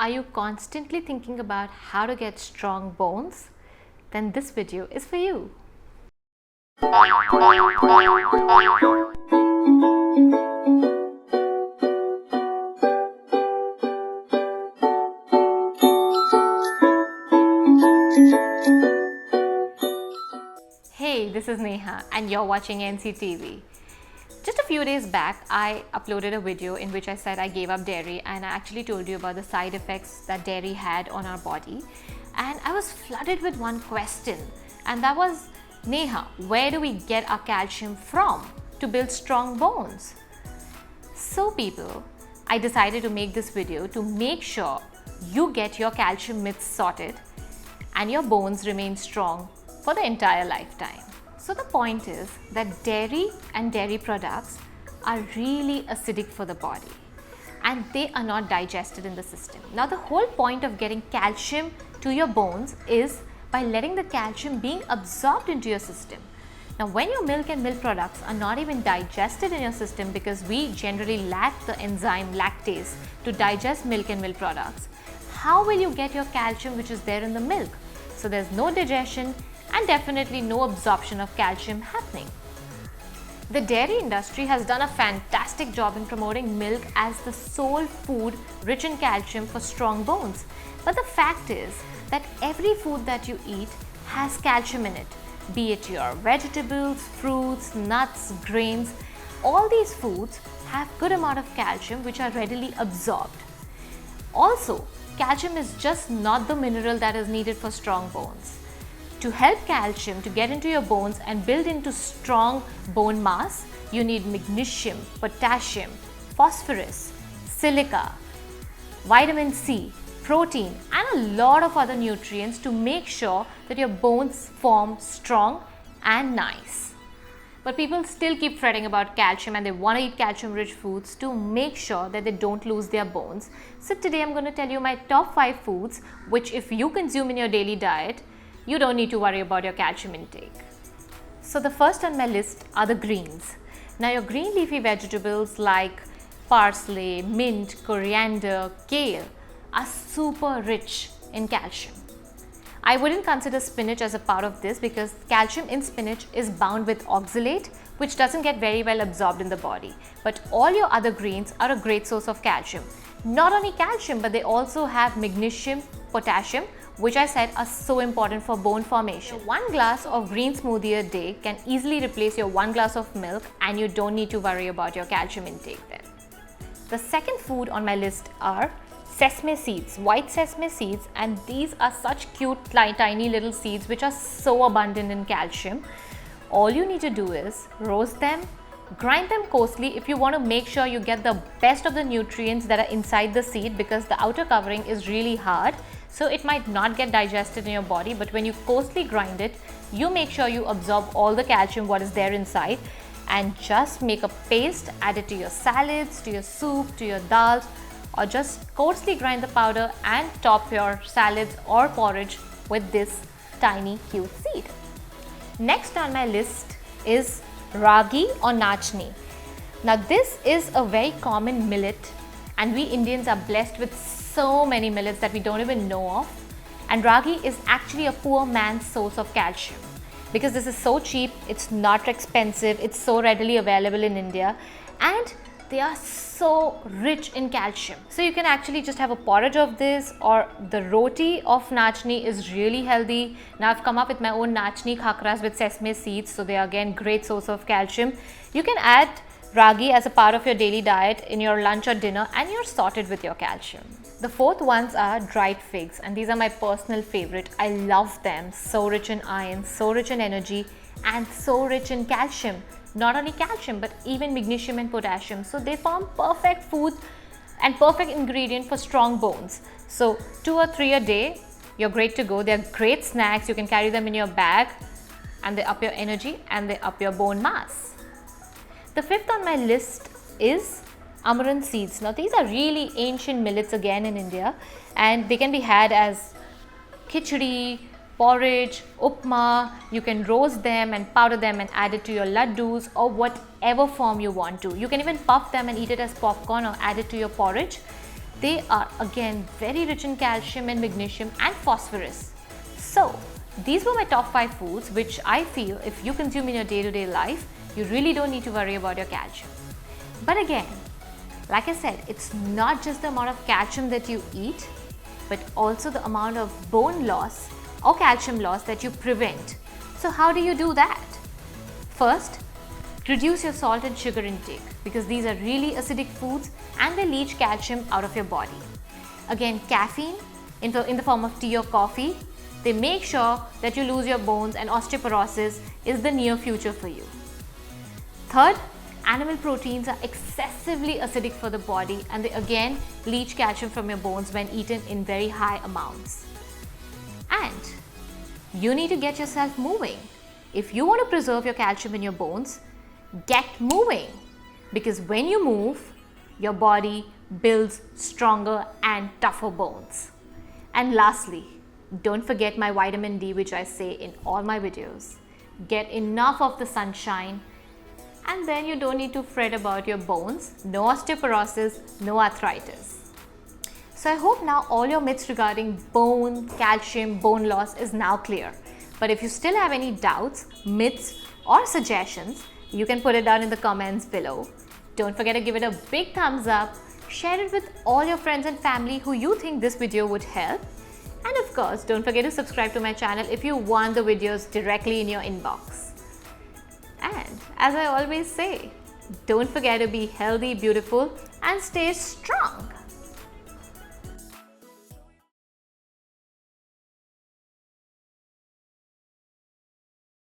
Are you constantly thinking about how to get strong bones? Then this video is for you. Hey, this is Neha and you're watching NCTV. Just a few days back, I uploaded a video in which I said I gave up dairy, and I actually told you about the side effects that dairy had on our body. And I was flooded with one question, and that was, Neha, where do we get our calcium from to build strong bones? So people, I decided to make this video to make sure you get your calcium myths sorted and your bones remain strong for the entire lifetime. So the point is that dairy and dairy products are really acidic for the body and they are not digested in the system. Now the whole point of getting calcium to your bones is by letting the calcium being absorbed into your system. Now when your milk and milk products are not even digested in your system because we generally lack the enzyme lactase to digest milk and milk products, how will you get your calcium which is there in the milk? So there's no digestion and definitely no absorption of calcium happening. The dairy industry has done a fantastic job in promoting milk as the sole food rich in calcium for strong bones. But the fact is that every food that you eat has calcium in it, be it your vegetables, fruits, nuts, grains. All these foods have good amount of calcium which are readily absorbed. Also, calcium is just not the mineral that is needed for strong bones. To help calcium to get into your bones and build into strong bone mass, you need magnesium, potassium, phosphorus, silica, vitamin C, protein and a lot of other nutrients to make sure that your bones form strong and nice. But people still keep fretting about calcium and they want to eat calcium rich foods to make sure that they don't lose their bones. So today I'm going to tell you my top 5 foods which if you consume in your daily diet, you don't need to worry about your calcium intake. So the first on my list are the greens. Now your green leafy vegetables like parsley, mint, coriander, kale are super rich in calcium. I wouldn't consider spinach as a part of this because calcium in spinach is bound with oxalate which doesn't get very well absorbed in the body. But all your other greens are a great source of calcium. Not only calcium but they also have magnesium, potassium which I said are so important for bone formation. One glass of green smoothie a day can easily replace your 1 glass of milk and you don't need to worry about your calcium intake then. The second food on my list are sesame seeds, white sesame seeds, and these are such cute tiny little seeds which are so abundant in calcium. All you need to do is roast them, grind them coarsely if you want to make sure you get the best of the nutrients that are inside the seed because the outer covering is really hard. So it might not get digested in your body, but when you coarsely grind it, you make sure you absorb all the calcium what is there inside and just make a paste, add it to your salads, to your soup, to your dals, or just coarsely grind the powder and top your salads or porridge with this tiny cute seed. Next on my list is ragi or nachni. Now this is a very common millet and we Indians are blessed with so many millets that we don't even know of, and ragi is actually a poor man's source of calcium because this is so cheap, it's not expensive, it's so readily available in India and they are so rich in calcium. So you can actually just have a porridge of this, or the roti of nachni is really healthy. Now I've come up with my own nachni khakras with sesame seeds, so they are again great source of calcium. You can add ragi as a part of your daily diet in your lunch or dinner and you're sorted with your calcium. The fourth ones are dried figs and these are my personal favorite. I love them. So rich in iron, so rich in energy and so rich in calcium. Not only calcium but even magnesium and potassium. So they form perfect food and perfect ingredient for strong bones. So 2 or 3 a day, you're great to go. They're great snacks. You can carry them in your bag and they up your energy and they up your bone mass. The fifth on my list is amaranth seeds. Now these are really ancient millets again in India and they can be had as khichdi, porridge, upma. You can roast them and powder them and add it to your laddus or whatever form you want to. You can even puff them and eat it as popcorn or add it to your porridge. They are again very rich in calcium and magnesium and phosphorus. So these were my top 5 foods which I feel if you consume in your day-to-day life, you really don't need to worry about your calcium. But again, like I said, it's not just the amount of calcium that you eat, but also the amount of bone loss or calcium loss that you prevent. So how do you do that? First, reduce your salt and sugar intake because these are really acidic foods and they leach calcium out of your body. Again, caffeine in the form of tea or coffee, they make sure that you lose your bones and osteoporosis is the near future for you. Third, animal proteins are excessively acidic for the body and they again leach calcium from your bones when eaten in very high amounts. And you need to get yourself moving. If you want to preserve your calcium in your bones, get moving, because when you move, your body builds stronger and tougher bones. And lastly, don't forget my vitamin D, which I say in all my videos. Get enough of the sunshine and then you don't need to fret about your bones. No osteoporosis, no arthritis. So I hope now all your myths regarding bone, calcium, bone loss is now clear. But if you still have any doubts, myths or suggestions, you can put it down in the comments below. Don't forget to give it a big thumbs up, share it with all your friends and family who you think this video would help. And of course, don't forget to subscribe to my channel if you want the videos directly in your inbox. And as I always say, don't forget to be healthy, beautiful, and stay strong.